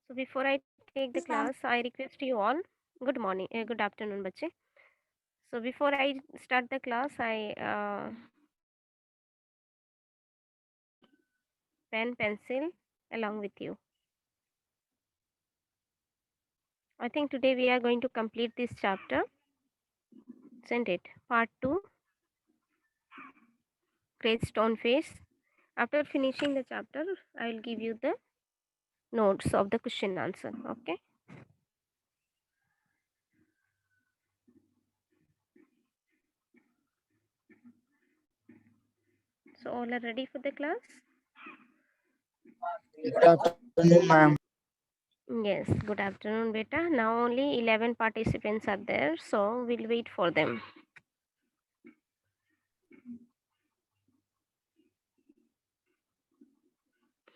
So before I take the Yes, ma'am. class, I request you all good morning, good afternoon, बच्चे. So before I start the class, I pen, pencil along with you. I think today we are going to complete this chapter, isn't it? Part 2, Great Stone Face. After finishing the chapter, I will give you the notes of the question answer. Okay. So all are ready for the class? Good afternoon, ma'am. Yes, good afternoon, beta. Now only 11 participants are there, so we'll wait for them.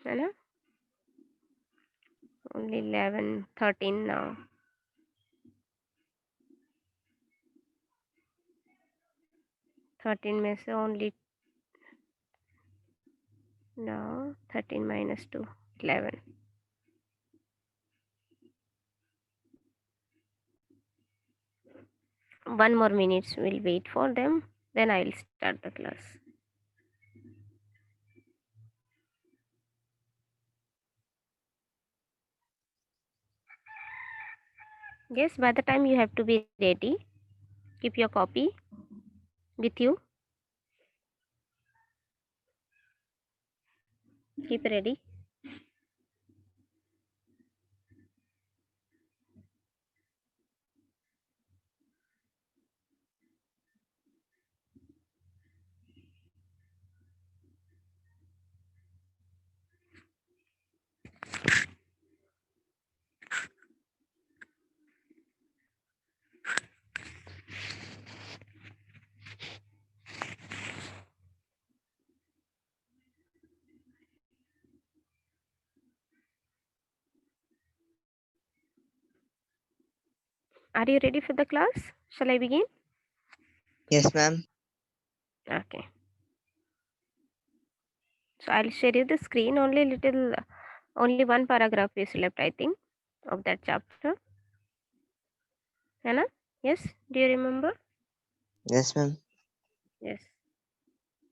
है ना? Only 11, 13 now. 13 में से only now 13 minus 2, 11. One more minutes, we'll wait for them. Then I'll start the class. Yes, by the time you have to be ready. Keep your copy with you. Keep ready. Are you ready for the class? Shall I begin? Yes, ma'am. Okay. So I'll share you the screen. Only one paragraph is left, I think, of that chapter. Hannah? Yes. Do you remember? Yes, ma'am. Yes.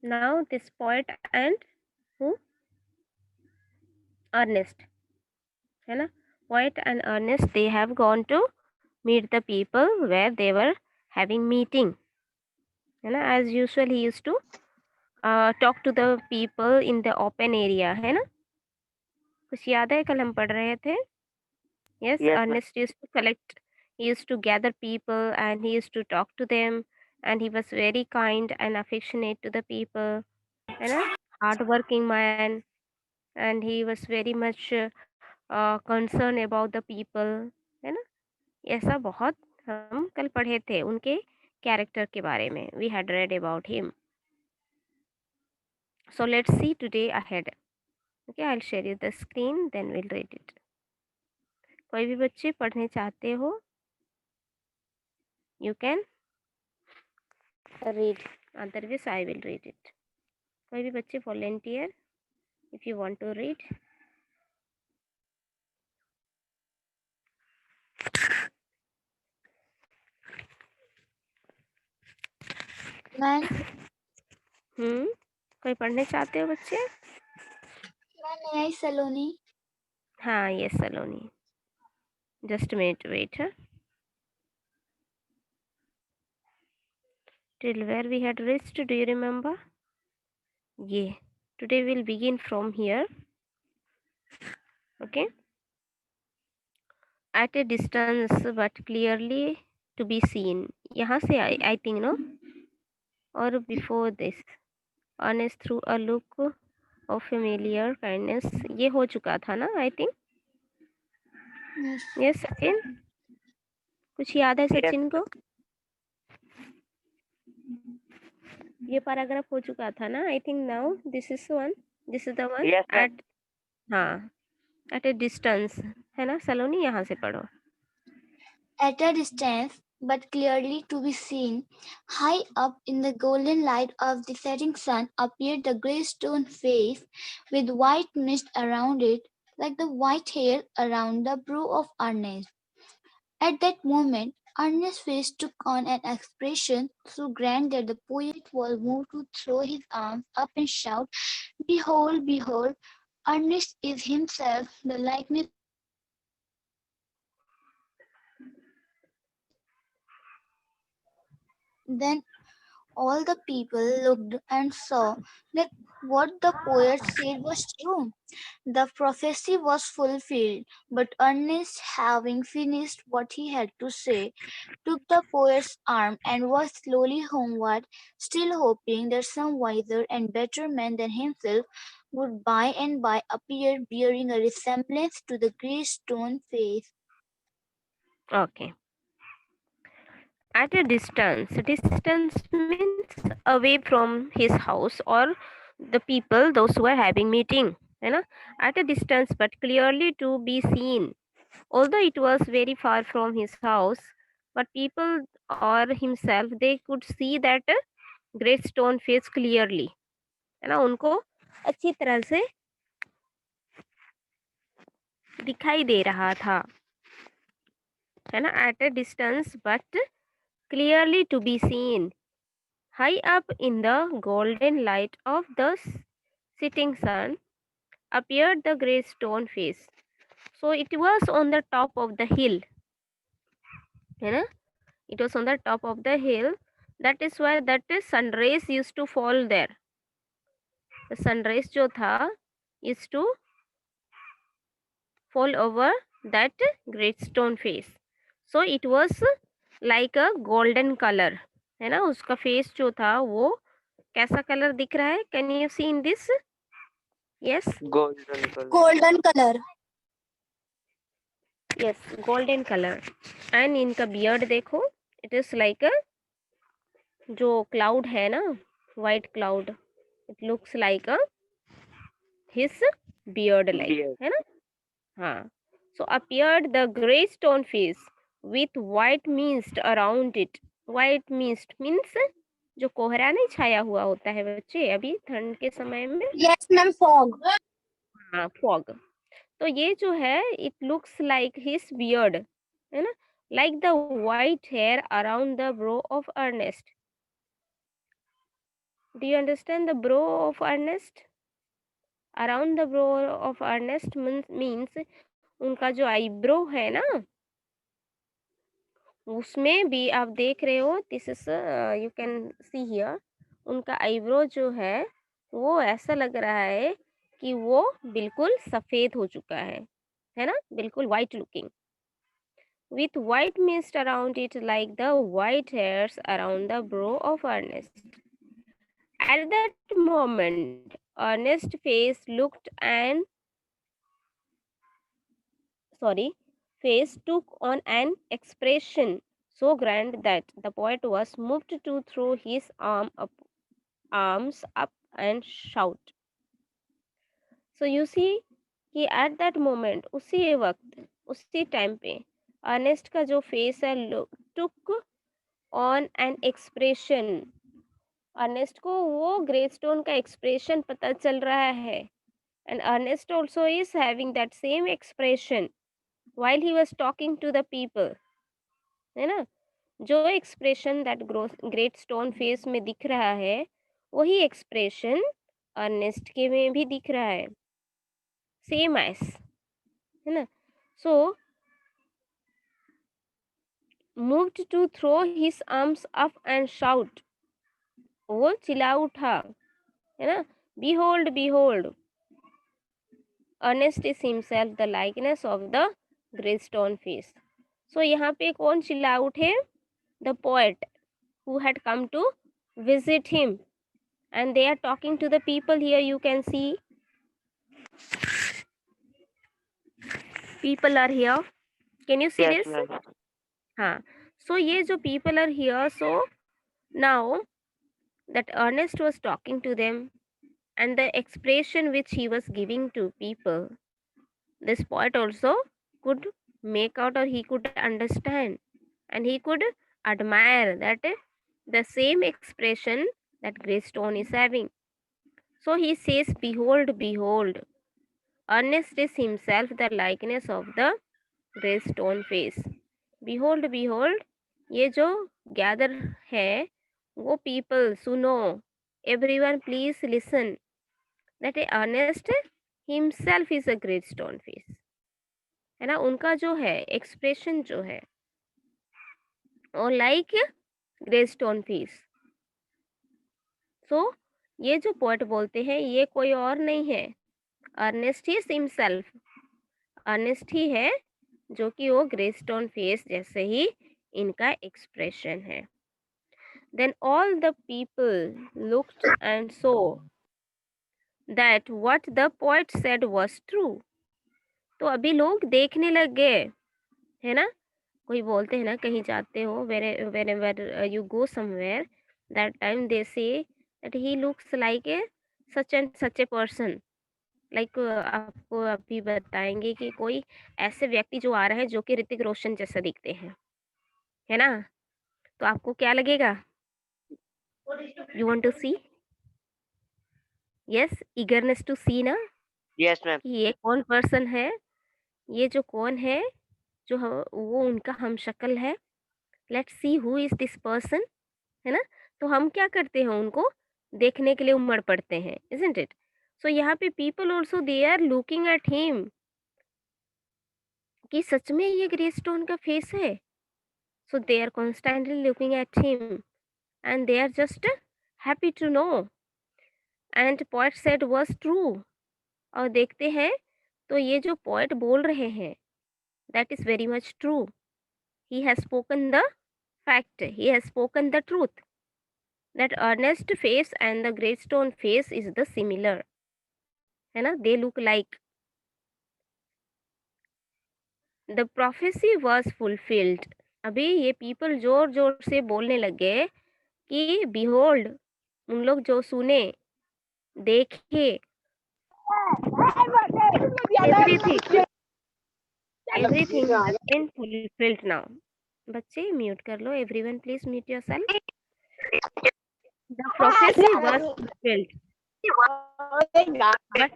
Now this poet and who? Ernest. है ना? Poet and Ernest, they have gone to meet the people where they were having meeting. है ना? As usual, he used to talk to the people in the open area. है ना? कुछ याद है कल हम पढ़ रहे थे? Yes, Yes, ma'am. Ernest used to collect, he used to gather people and he used to talk to them, and he was very kind and affectionate to the people. है ना? Hardworking man, and he was very much concerned about the people. है ना? ऐसा बहुत हम कल पढ़े थे उनके कैरेक्टर के बारे में. We had read about him. So let's see today ahead. Okay, I'll share you the screen, then we'll read it. कोई भी बच्चे पढ़ने चाहते हो, you can read. Otherwise, I will read it. कोई भी बच्चे volunteer if you want to read. Ma'am, कोई पढ़ने चाहते हो बच्चे? may I, Saloni? हाँ, yes, Saloni. Just a minute, wait. Huh? Till where we had reached, do you remember? Yeah. Today we'll begin from here. Okay. At a distance but clearly to be seen. यहाँ से I think no. Or before this. Honest through a look of familiar kindness. ये हो चुका था ना I think. Yes. Yes, Sachin. कुछ याद है सचिन को? ये पैराग्राफ हो चुका था ना I think now this is the one. Yes, ma'am. At हाँ at a distance है ना सलोनी यहाँ से पढ़ो. At a distance, but clearly to be seen, high up in the golden light of the setting sun appeared the grey stone face with white mist around it. like the white hair around the brow of Ernest. At that moment, Ernest's face took on an expression so grand that the poet was moved to throw his arms up and shout, "Behold, behold, Ernest is himself the likeness of the sun." Then all the people looked and saw that what the poet said was true. The prophecy was fulfilled, but Ernest, having finished what he had to say, took the poet's arm and walked slowly homeward, still hoping that some wiser and better man than himself would by and by appear bearing a resemblance to the grey stone face. Okay. At a distance, distance means away from his house or the people, those who are having meeting, है ना? At a distance, but clearly to be seen. Although it was very far from his house, but people or himself, they could see that great stone face clearly, है ना? उनको अच्छी तरह से दिखाई दे रहा था, है ना? At a distance, but clearly to be seen. High up in the golden light of the setting sun appeared the grey stone face. So it was on the top of the hill, है ना? It was on the top of the hill. That is why that sun rays used to fall there. The sun rays जो था used to fall over that great stone face. So it was like a golden color, है ना? उसका face जो था वो कैसा colour दिख रहा है? Can you see in this? Yes. Golden color. Golden color. Yes, golden color. And इनका beard देखो, it is like a जो cloud है ना, white cloud. It looks like a his beard like, Beard. है ना? हाँ. So appeared the grey stone face with white mist around it. White mist means जो कोहरा नहीं छाया हुआ होता है बच्चे अभी ठंड के समय में. Yes, ma'am, fog. हाँ, fog. तो ये जो है it looks like his beard, है ना? Like the white hair around the brow of Ernest. Do you understand the brow of Ernest? Around the brow of Ernest means उनका जो eyebrow है ना, उसमें भी आप देख रहे हो, this is you can see here, उनका eyebrow जो है वो ऐसा लग रहा है कि वो बिल्कुल सफेद हो चुका है ना? बिल्कुल white looking. With white mist around it like the white hairs around the brow of Ernest. At that moment, Ernest's face looked and face took on an expression so grand that the poet was moved to throw his arms up and shout. So you see कि at that moment, उसी वक्त, उसी time पे Ernest का जो face है took on an expression. Ernest को वो ग्रेस्टोन का एक्सप्रेशन पता चल रहा है. And Ernest also is having that same expression while he was talking to the people, है ना? जो expression that great stone face में दिख रहा है वही एक्सप्रेशन अर्नेस्ट के में भी दिख रहा है, सेम एस, है ना? So moved to throw his arms up and shout, वो चिल्ला उठा, है ना? Behold, behold, Ernest is himself the likeness of the great stone face. So यहाँ पे कौन चिल्ला उठे? The poet who had come to visit him, and they are talking to the people. Here you can see people are here. Can you see Yes, this? ma'am. हाँ. So ये जो people are here, so now that Ernest was talking to them and the expression which he was giving to people, this poet also could make out or he could understand and he could admire that the same expression that Greystone is having. So he says, behold, behold, Ernest is himself the likeness of the grey stone face. Behold, behold, ये जो gather है वो people सुनो, everyone please listen, that Ernest himself is a great stone face. है ना, उनका जो है एक्सप्रेशन जो है और लाइक ग्रे स्टोन फेस. सो ये जो पोएट बोलते हैं ये कोई और नहीं है, अर्नेस्ट ही हिमसेल्फ, अर्नेस्ट ही है जो कि वो ग्रे स्टोन फेस जैसे ही इनका एक्सप्रेशन है. Then all the people looked and saw that what the poet said was true. तो अभी लोग देखने लग गए, है ना. कोई बोलते हैं ना कहीं जाते हो, wherever you go somewhere, that time they say that he looks like a such and such a person. Like आपको अभी बताएंगे कि कोई ऐसे व्यक्ति जो आ रहे हैं जो कि ऋतिक रोशन जैसा दिखते हैं, है ना. तो आपको क्या लगेगा, you want to see, yes, eagerness to see ना, Yes, ma'am. कि ये कौन पर्सन है, ये जो कौन है जो वो उनका हम शक्ल है, let's see who is this person, है ना. तो हम क्या करते हैं, उनको देखने के लिए उमड़ पड़ते हैं, इजंट इट. सो यहाँ पे people also they are looking at him, कि सच में ये ग्रे स्टोन का फेस है. So they are constantly looking at him and they are just happy to know and poet said was true. और देखते हैं तो ये जो पोएट बोल रहे हैं that is very much true. He has spoken the fact, he has spoken the truth, that earnest face and the great stone face is the similar, है ना, they look like. The prophecy was fulfilled. अभी ये people जोर जोर से बोलने लगे कि behold, उन लोग जो सुने, देखे, everything everything has been fulfilled now. बच्चे म्यूट कर लो, everyone please mute yourself. The prophecy was fulfilled, but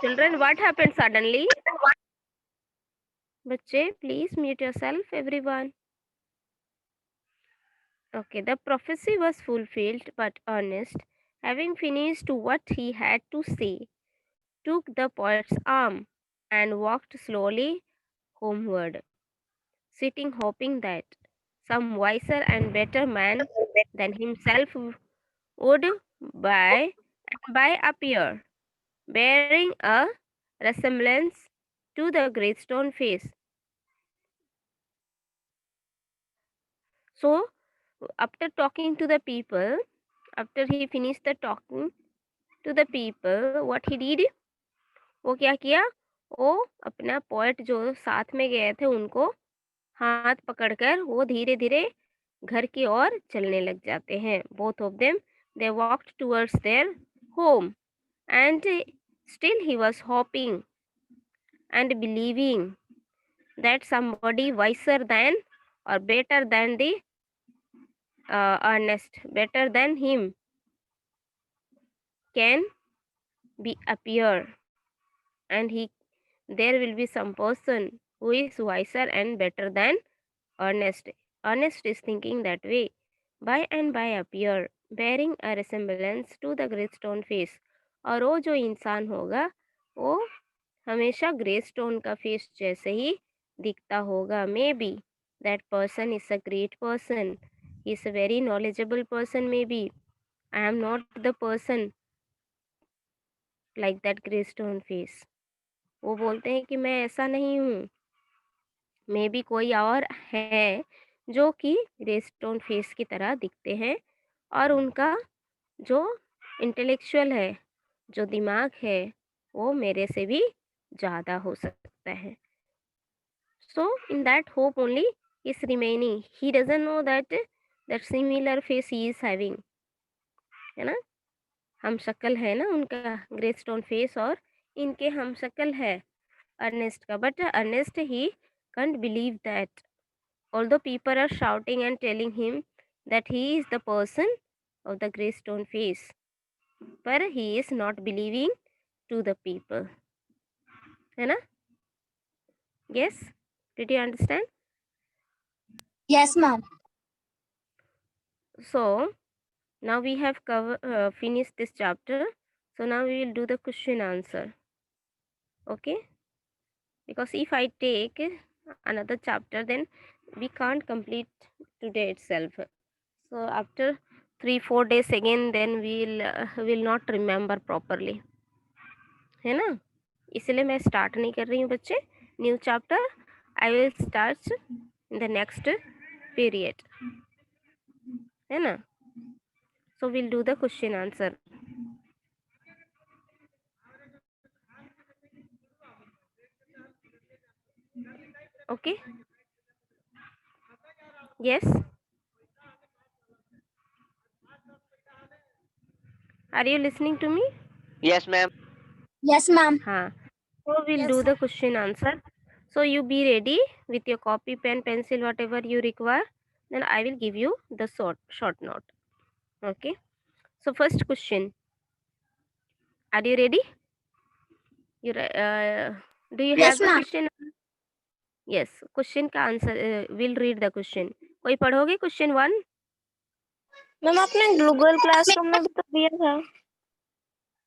children, what happened suddenly? बच्चे please mute yourself, everyone. Okay, the prophecy was fulfilled, but Ernest, having finished what he had to say, took the poet's arm and walked slowly homeward, sitting hoping that some wiser and better man than himself would by appear, bearing a resemblance to the great stone face. So, after talking to the people, after he finished the talking to the people, what he did, वो क्या किया, वो अपना poet जो साथ में गए थे उनको हाथ पकड़कर वो धीरे धीरे घर की ओर चलने लग जाते हैं. Both of them they walked towards their home and still he was hoping and believing that somebody wiser than or better than the Ernest, better than him, can be appear, and he there will be some person who is wiser and better than Ernest. Ernest is thinking that way. By and by appear, bearing a resemblance to the grey stone face. और वो जो इंसान होगा वो हमेशा grey stone का face जैसे ही दिखता होगा. Maybe that person is a great person, is a very knowledgeable person. Maybe I am not the person like that grey stone face. वो बोलते हैं कि मैं ऐसा नहीं हूँ, मे बी कोई और है जो कि ग्रे स्टोन फेस की तरह दिखते हैं और उनका जो इंटेलेक्चुअल है, जो दिमाग है, वो मेरे से भी ज़्यादा हो सकता है. So in that hope only is remaining. He doesn't know that that similar face he is having, है ना. हम शक्ल है ना उनका ग्रे स्टोन फेस और इनके हम शक्ल है अर्नेस्ट का. बट अर्नेस्ट ही can't believe that, although people are shouting and telling him that he is the person of the grey stone face, but he is not believing to the people. है ना? Yes? Did you understand? Yes, ma'am. So now we have finished this chapter. So now we will do the question answer. Okay? Because if I take another chapter, then we can't complete today itself. So after 3-4 days again, then we'll not remember properly. है ना? इसलिए मैं start नहीं कर रही हूँ बच्चे new chapter. I will start in the next period. है ना? So will do the question answer. Okay? Yes? Are you listening to me? Yes, ma'am. Yes, ma'am. हाँ. So we'll Yes. do the question answer. So you be ready with your copy, pen, pencil, whatever you require. Then I will give you the short note. Okay. So first question. Are you ready? You do you Yes, have the ma'am. question? Yes. Question का answer. We'll read the question. कोई पढ़ोगे question 1? Ma'am आपने Google classroom में भी तो दिया था.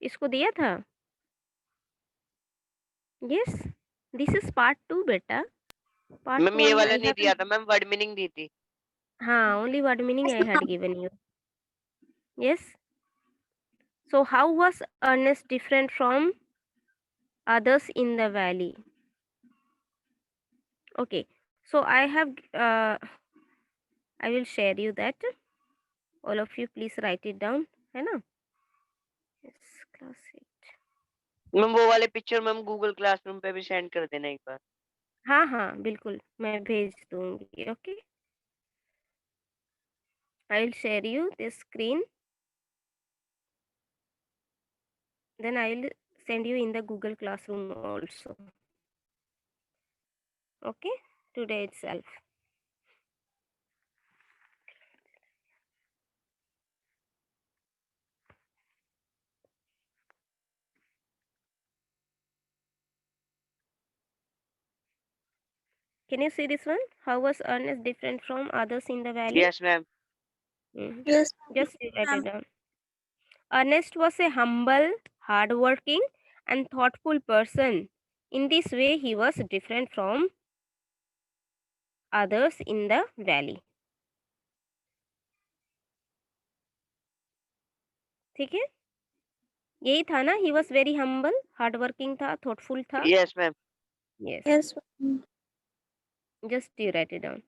इसको दिया था? Yes. This is part 2 बेटा. Part मैम 1 ये वाला I नहीं दिया haven't. था, मैम वर्ड मीनिंग दी थी. हाँ, only word meaning I had given you. Yes. So how was Ernest different from others in the valley? Okay. So I have I will share you that. All of you please write it down. है ना? Yes, class 8. Ma'am वो वाले picture ma'am Google classroom पे भी send कर देना एक बार. हाँ हाँ बिल्कुल मैं भेज दूंगी. Okay. I will share you this screen. Then I will send you in the Google Classroom also. Okay. Today itself. Can you see this one? How was Ernest different from others in the valley? Yes, ma'am. Yes. Just write it down. Ernest was a humble, hardworking, and thoughtful person. In this way, he was different from others in the valley. ठीक है? यही था ना? He was very humble, hardworking था, thoughtful था. Yes, ma'am. Yes. Yes. Just you write it down.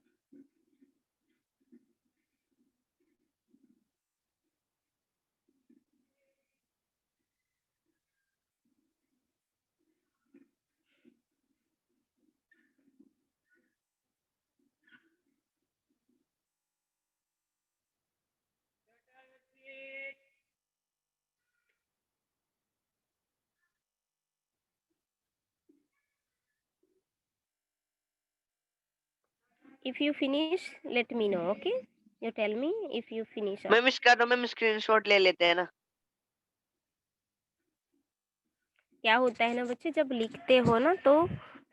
If you finish, let me know. Okay? You tell me if you finish. Ma'am इसका तो ma'am screenshot ले लेते हैं ना. क्या होता है ना बच्चे जब लिखते हो ना तो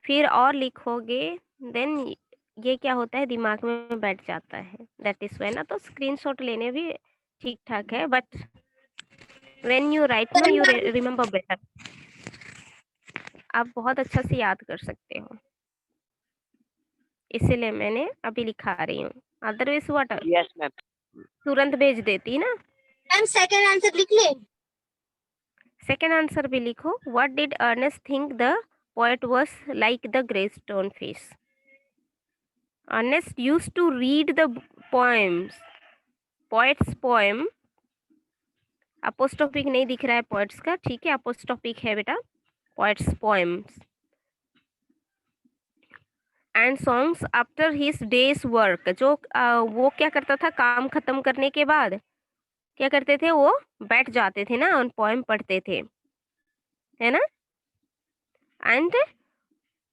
फिर और लिखोगे देन ये क्या होता है दिमाग में बैठ जाता है. दैट इज वाई ना. तो स्क्रीनशॉट लेने भी ठीक ठाक है but when you write no you remember better. आप बहुत अच्छा से याद कर सकते हो इसीलिए मैंने अभी लिखा रही हूँ. Otherwise what Yes, ma'am. तुरंत भेज देती ना. मैम सेकंड आंसर लिख ले. सेकेंड आंसर भी लिखो. What did Ernest think the poet was like the grey stone face. Ernest used to read the poems. Poet's poem. अपोस्ट्रोफिक नहीं दिख रहा है poets का. ठीक है अपोस्ट्रोफिक है बेटा. Poet's poems and songs after his day's work. जो वो क्या करता था काम खत्म करने के बाद क्या करते थे वो बैठ जाते थे ना और पोएम पढ़ते थे है ना. एंड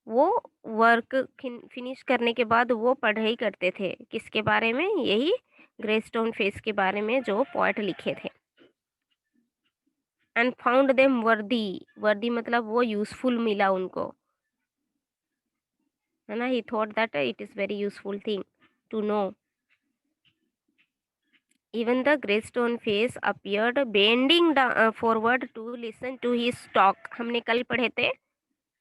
वो वर्क फिनिश करने के बाद वो पढ़ाई करते थे किसके बारे में. यही ग्रे स्टोन फेस के बारे में जो पोएट लिखे थे। एंड फाउंड देम वर्दी, वर्दी मतलब वो यूजफुल मिला उनको, है ना। He thought that it is very useful thing to know. Even the grey stone face appeared bending forward to listen to his talk. हमने कल पढ़े थे,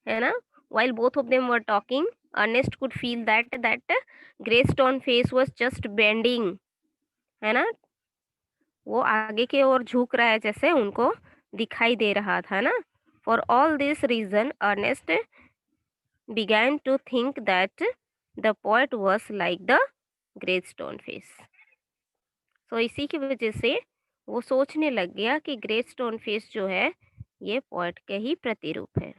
है ना। While both of them were talking, Ernest could feel that grey stone face was just bending, है ना। वो आगे की ओर झुक रहा है जैसे उनको दिखाई दे रहा था ना। For all this reason, Ernest began to think that the poet was like the grey stone face. तो इसी की वजह से वो सोचने लग गया कि ग्रे स्टोन फेस जो है ये पोएट के ही प्रतिरूप है।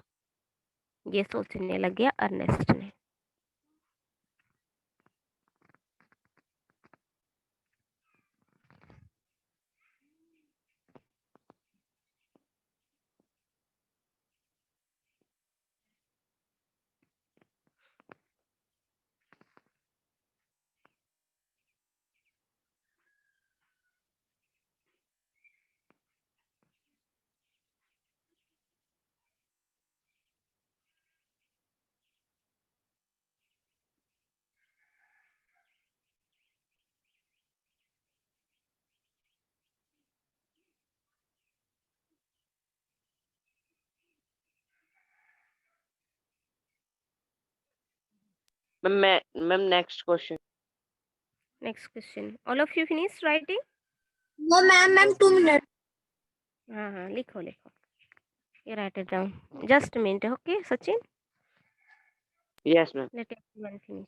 ये सोचने लग गया अर्नेस्ट ने। Ma'am next question. Next question, all of you finish writing? No ma'am, ma'am 2 minute. हाँ हाँ, लिखो लिखो, you write it down. Just a minute, okay, Sachin? Yes ma'am. Let everyone finish.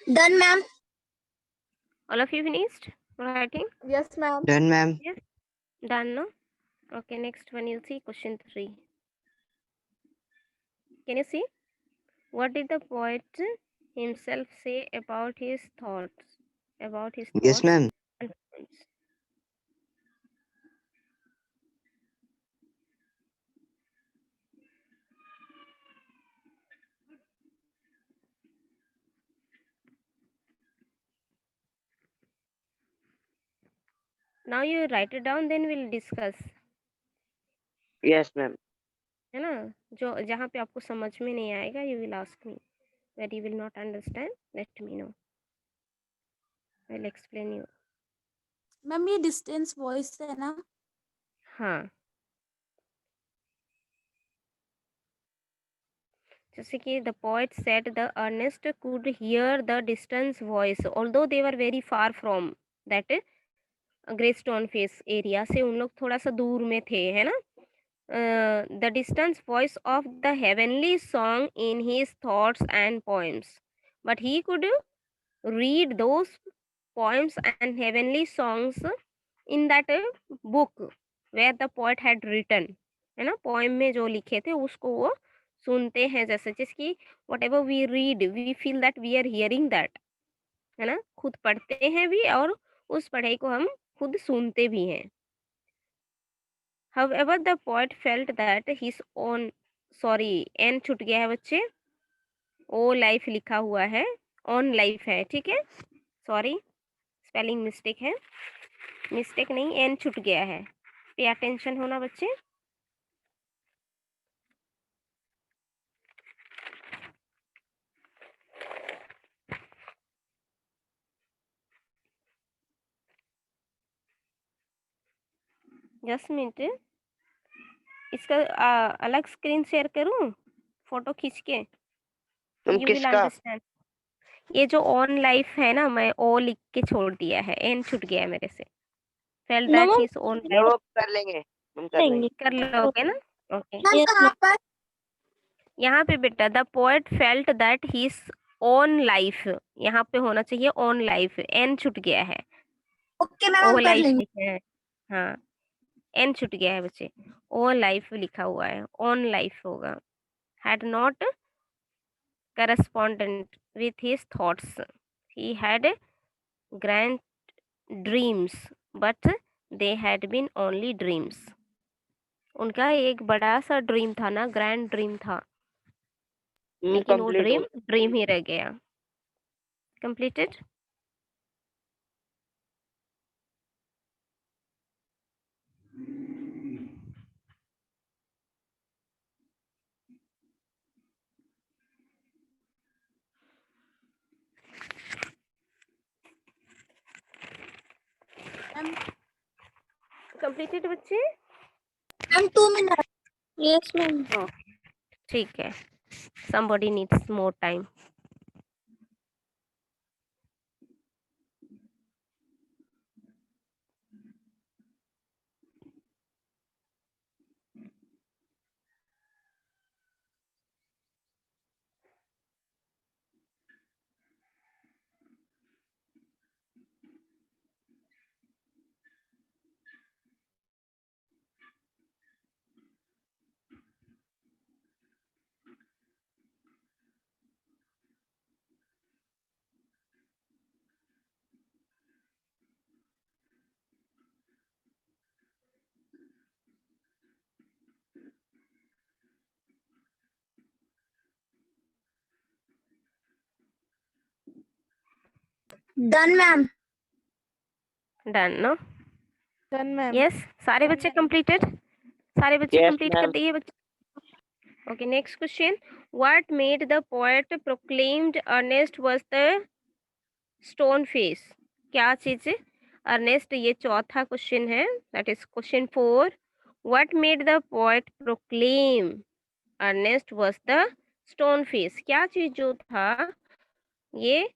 Done ma'am. All of you finished writing? Yes ma'am. Done, ma'am. Yes. Done, no? Okay, next one you'll see question 3. Can you see? What did the poet himself say about his thoughts? About his Yes, thoughts ma'am. and poems? Now you write it down, then we'll discuss. Yes ma'am. है ना। जो जहाँ पे आपको समझ में नहीं आएगा you will ask me, where you will not understand let me know, I will explain you. Ma'am ये डिस्टेंस वॉइस है ना? हाँ, जैसे कि the poet said the Ernest could hear the distance voice although they were very far from that grey stone face area से, उन लोग थोड़ा सा दूर में थे, है ना। The distance voice of the heavenly song in his thoughts and poems, but he could read those poems and heavenly songs in that book where the poet had written, है ना। पोएम में जो लिखे थे उसको वो सुनते हैं, जैसे जिसकी whatever we read we feel that we are hearing that, है ना। खुद पढ़ते हैं भी और उस पढ़ाई को हम खुद सुनते भी हैं। However, the poet felt that his own, sorry N छूट गया है बच्चे, ओ लाइफ लिखा हुआ है, ऑन लाइफ है, ठीक है, सॉरी स्पेलिंग मिस्टेक है, मिस्टेक नहीं, एन छूट गया है, पे अटेंशन होना बच्चे। जस्ट मिनट, इसका अलग स्क्रीन शेयर करूं, फोटो खींच के, मैम यू विल किसका? अंडरस्टैंड। ये जो ऑन लाइफ है ना, मैं ओ लिख के छोड़ दिया है, एन छूट गया है मेरे से, fail know that ma'am, his own मैं वो कर लेंगे। मैम कर लेंगे। कर लोगे ना? ओके। मैम Yes, कहाँ पर? यहाँ पे बेटा the poet felt that his own life, यहाँ पे होना चाहिए ओन लाइफ, एन छूट गया है, ओके मैम ओ हम कर लाइफ लेंगे। लिखे हैं। हाँ, एन छूट गया है बच्चे, ओ लाइफ लिखा हुआ है, ओन लाइफ होगा। Had not correspondent with his thoughts, he had grand dreams but they had been only dreams. उनका एक बड़ा सा ड्रीम था ना, ग्रैंड ड्रीम था, लेकिन वो कंप्लीट हो ड्रीम ड्रीम ही रह गया। कंप्लीटेड। मैम कंप्लीटेड बच्चे? Ma'am 2 minute. yes, ma'am. ठीक है, somebody needs more time. Done ma'am. Done no? Done ma'am. Yes, सारे बच्चे कंप्लीटेड? सारे बच्चे यस कंप्लीट कर मैम। दिए बच्चे? Okay, next question, what made the poet proclaimed Ernest was the stone face? क्या चीज? अर्नेस्ट, ये चौथा क्वेश्चन है, that is question 4। What made the poet proclaim Ernest was the stone face? क्या चीज जो था ये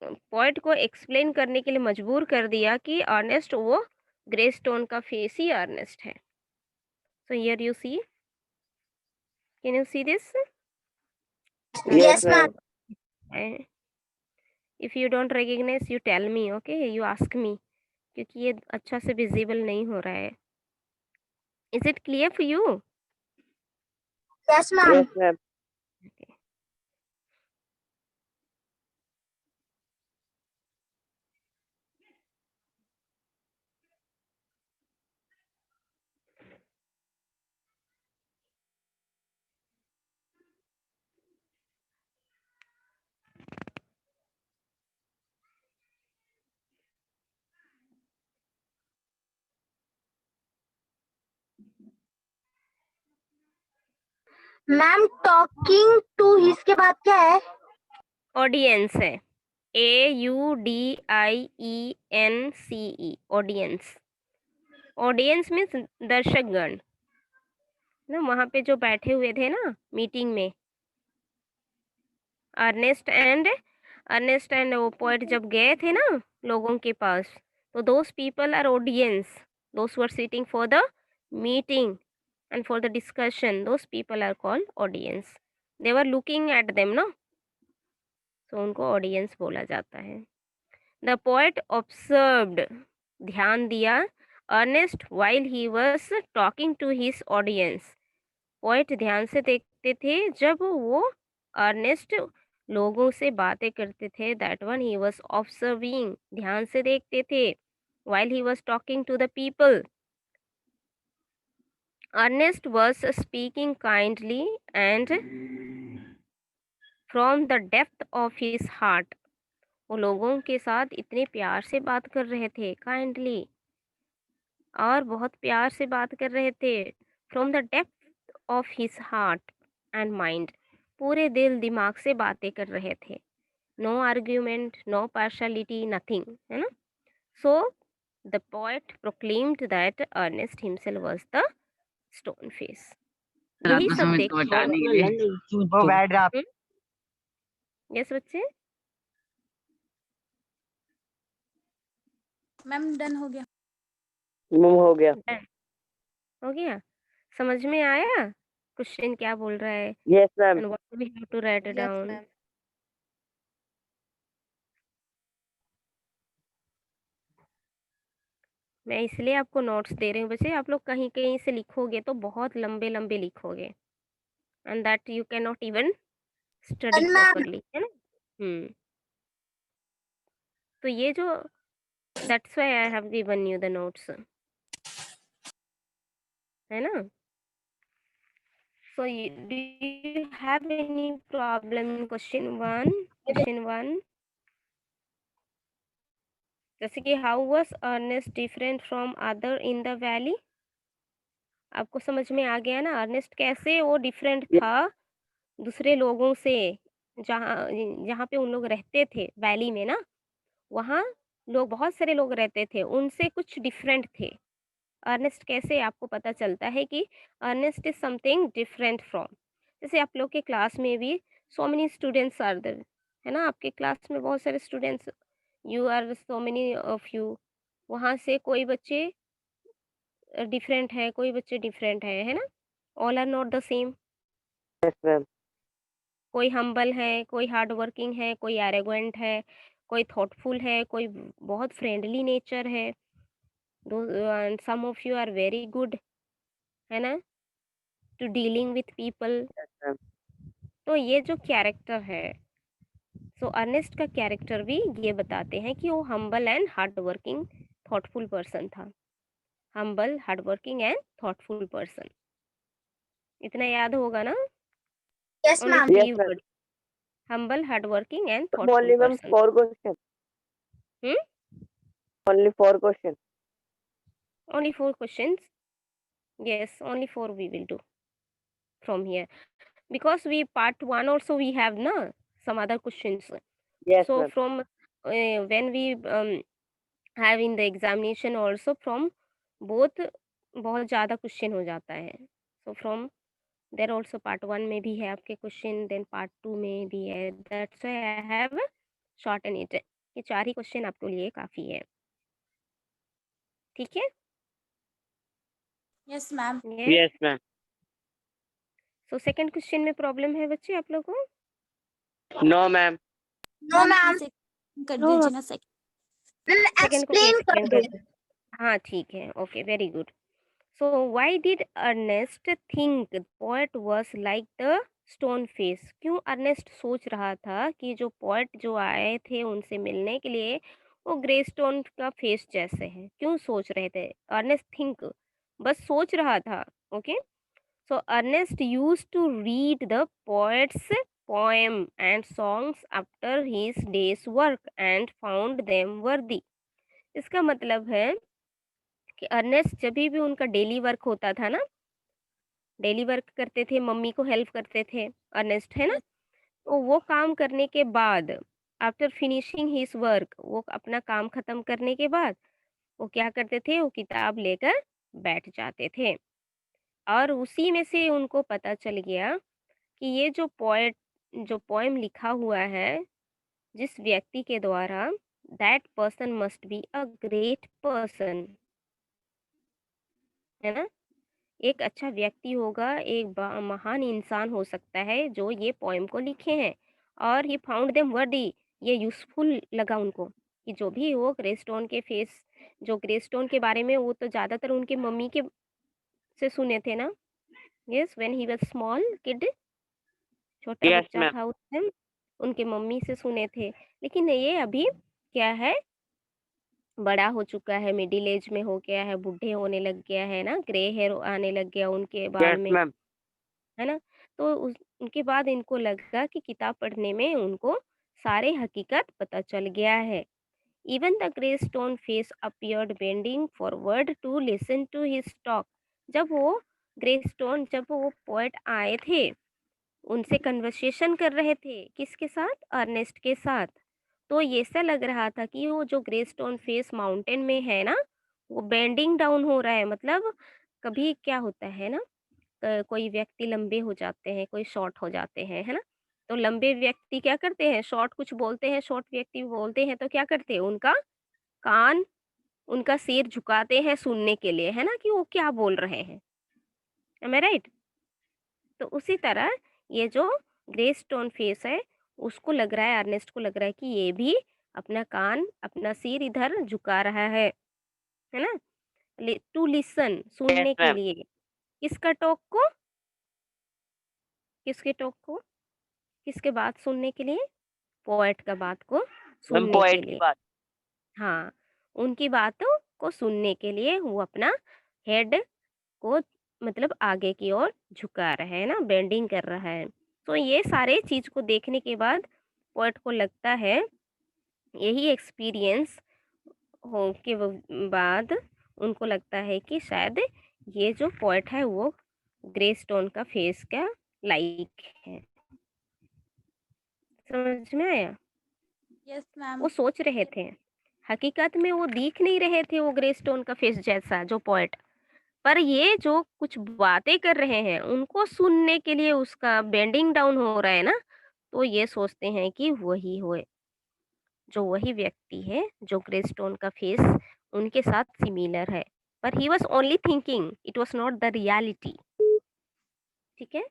पॉइंट को एक्सप्लेन करने के लिए मजबूर कर दिया कि अर्नेस्ट वो ग्रे स्टोन का फेस ही अर्नेस्ट है। So here you see, can you see this? Yes yes ma'am. Ma'am. If you don't recognise you tell me, okay, you ask me, क्योंकि ये अच्छा से विजिबल नहीं हो रहा है। Is it clear for you? Yes ma'am. Yes ma'am. Ma'am talking to his के बाद क्या है? ऑडियंस है, AUDIENCE, ऑडियंस। ऑडियंस मीन्स दर्शकगण ना, वहाँ पे जो बैठे हुए थे ना मीटिंग में, अर्नेस्ट एंड वो पोएट जब गए थे ना लोगों के पास, तो those people are audience, those who are sitting for the meeting and for the discussion, those people are called audience. They were looking at them ना, तो उनको ऑडियंस बोला जाता है। द पोएट ऑब्जर्व्ड, ध्यान दिया, Ernest while he was talking to his audience, poet ध्यान से देखते थे जब वो अर्नेस्ट लोगों से बातें करते थे, that one he was observing, ध्यान से देखते थे, while he was talking to the people, Ernest was speaking kindly and from the depth of his heart, वो लोगों के साथ इतने प्यार से बात कर रहे थे, काइंडली, और बहुत प्यार से बात कर रहे थे, from the depth of his heart and mind, पूरे दिल दिमाग से बातें कर रहे थे, no argument, no partiality, nothing, है ना। So the poet proclaimed that Ernest himself was the stone face. यही सब देख वो बैठ जा। यस बच्चे? मैम डन हो गया। मैम हो गया। Done. हो गया? समझ में आया क्वेश्चन क्या बोल रहा है yes ma'am. And what we have to write yes down? Ma'am. मैं इसलिए आपको नोट्स दे रही हूँ बच्चे, आप लोग कहीं-कहीं से लिखोगे तो बहुत लंबे-लंबे लिखोगे and that you can not even study And ma'am, properly, है ना? तो ये जो that's why I have given you the notes, है ना? So do you have any problem in question 1? Question 1 जैसे कि how was Ernest different from other in the valley? आपको समझ में आ गया ना अर्नेस्ट कैसे वो डिफरेंट था दूसरे लोगों से, जहाँ जहाँ पे उन लोग रहते थे वैली में ना, वहाँ लोग बहुत सारे लोग रहते थे, उनसे कुछ डिफरेंट थे। अर्नेस्ट कैसे आपको पता चलता है कि Ernest is something different from, जैसे आप लोग के क्लास में भी so many students are there, है ना? आपके क्लास में बहुत सारे students, you are so many of you, वहाँ से कोई बच्चे डिफरेंट है, कोई बच्चे डिफरेंट है ना? All are not the same. Yes ma'am. कोई हम्बल है, कोई हार्ड वर्किंग है, कोई एरोगेंट है, कोई थॉटफुल है, कोई बहुत फ्रेंडली नेचर है, and some of you are very good, है ना, to dealing with people. Yes ma'am. तो ये जो कैरेक्टर है, सो अर्नेस्ट का कैरेक्टर भी ये बताते हैं कि वो humble and hard working thoughtful person था। Humble, hard working and thoughtful person, इतना याद होगा ना? yes, only ma'am. Yes 3 ma'am. Word, humble, hard working and तो thoughtful only ma'am person. 4 question. Hmm, only 4 question. only 4 questions. Yes, only 4 we will do from here because we part 1 also we have na some other questions. Yes So ma'am. from when we have in the examination also from both बहुत ज़्यादा question हो जाता है। So from there also part 1 में भी है आपके question, then part 2 में भी है, that's why I have shorten it। ये 4 ही क्वेश्चन आपके लिए काफ़ी है, ठीक है? Yes, ma'am. ये yes ma'am. So second question में प्रॉब्लम है बच्चे आप लोगों को? No ma'am. No, Ma'am, ma'am. please कर नो दीजिए ना सेकंड। Ma'am, सेकंड को explain कर एक्सप्लेन दो. कर दो। हाँ, ठीक है, okay, very good. So why did Ernest think the poet was like the stone face? क्यों अर्नेस्ट सोच रहा था कि जो पोएट जो आए थे उनसे मिलने के लिए वो ग्रे स्टोन का फेस जैसे हैं? क्यों सोच रहे थे? अर्नेस्ट थिंक, बस सोच रहा था, okay? So Ernest used to read the poet's poem and songs after his day's work and found them worthy। इसका मतलब है कि अर्नेस्ट जभी भी उनका डेली वर्क होता था ना, डेली वर्क करते थे, मम्मी को हेल्प करते थे अर्नेस्ट, है ना? Yes, तो वो काम करने के बाद आफ्टर फिनिशिंग हिज वर्क, वो अपना काम खत्म करने के बाद वो क्या करते थे, वो किताब लेकर बैठ जाते थे और उसी में से उनको पता चल गया कि ये जो पोएट, जो पोएम लिखा हुआ है जिस व्यक्ति के द्वारा, that person must be a great person, है ना? एक अच्छा व्यक्ति होगा, एक महान इंसान हो सकता है जो ये पोएम को लिखे हैं। और ही फाउंड देम वर्दी, ये यूज़फुल लगा उनको कि जो भी हो ग्रेस्टोन के फेस, जो ग्रेस्टोन के बारे में वो तो ज़्यादातर उनके मम्मी के से सुने थे ना। Yes, when he was small kid, छोटा यस बच्चा मैम। था उस टाइम, उनके मम्मी से सुने थे। लेकिन ये अभी क्या है, बड़ा हो चुका है, मिडिल एज में हो गया है, बूढ़े होने लग गया है ना, ग्रे हेयर आने लग गया उनके बाल यस में, मैम। है ना? तो उनके बाद इनको लगा कि किताब पढ़ने में उनको सारे हकीकत पता चल गया है। Even the grey stone face appeared bending forward to listen to his talk. जब वो पोएट आए थे, उनसे कन्वर्सेशन कर रहे थे, किसके साथ? अर्नेस्ट के साथ। तो ये ऐसा लग रहा था कि वो जो ग्रे स्टोन फेस माउंटेन में है ना, वो बेंडिंग डाउन हो रहा है, मतलब कभी क्या होता है ना, कोई व्यक्ति लंबे हो जाते हैं, कोई शॉर्ट हो जाते हैं, है ना? तो लंबे व्यक्ति क्या करते हैं, शॉर्ट कुछ बोलते हैं, शॉर्ट व्यक्ति बोलते हैं तो क्या करते हैं, उनका कान, उनका सिर झुकाते हैं सुनने के लिए, है ना, कि वो क्या बोल रहे हैं। एम आई राइट? तो उसी तरह ये जो ग्रे स्टोन फेस है, उसको लग रहा है, अर्नेस्ट को लग रहा है कि ये भी अपना कान, अपना सिर इधर झुका रहा है ना? टू लिसन, यस सुनने के मैम। लिए। किसका टॉक को? किसके टॉक को? किसके बात सुनने के लिए? पोएट का बात को मैम सुनने के पोएट की लिए। बात। हाँ, उनकी बातों को सुनने के लिए वो अपना हेड को मतलब आगे की ओर झुका रहा है ना, बेंडिंग कर रहा है। तो ये सारे चीज़ को देखने के बाद पोएट को लगता है, यही एक्सपीरियंस हो के बाद उनको लगता है कि शायद ये जो पोएट है वो ग्रे स्टोन का फेस का लाइक है। समझ में आया? Yes ma'am. वो सोच रहे थे, हकीकत में वो दिख नहीं रहे थे वो ग्रे स्टोन का फेस जैसा जो पोएट, पर ये जो कुछ बातें कर रहे हैं उनको सुनने के लिए उसका बेंडिंग डाउन हो रहा है ना, तो ये सोचते हैं कि वही होए, जो वही व्यक्ति है जो ग्रे स्टोन का फेस उनके साथ सिमिलर है। पर he was only thinking, it was not the reality. ठीक है?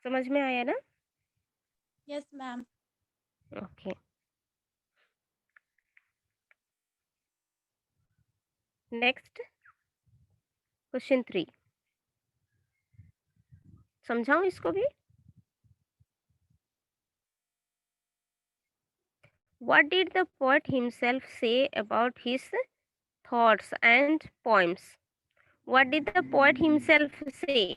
समझ में आया ना? Yes ma'am. Okay, next question 3, समझाऊं इसको भी? What did the poet himself say about his thoughts and poems? What did the poet himself say?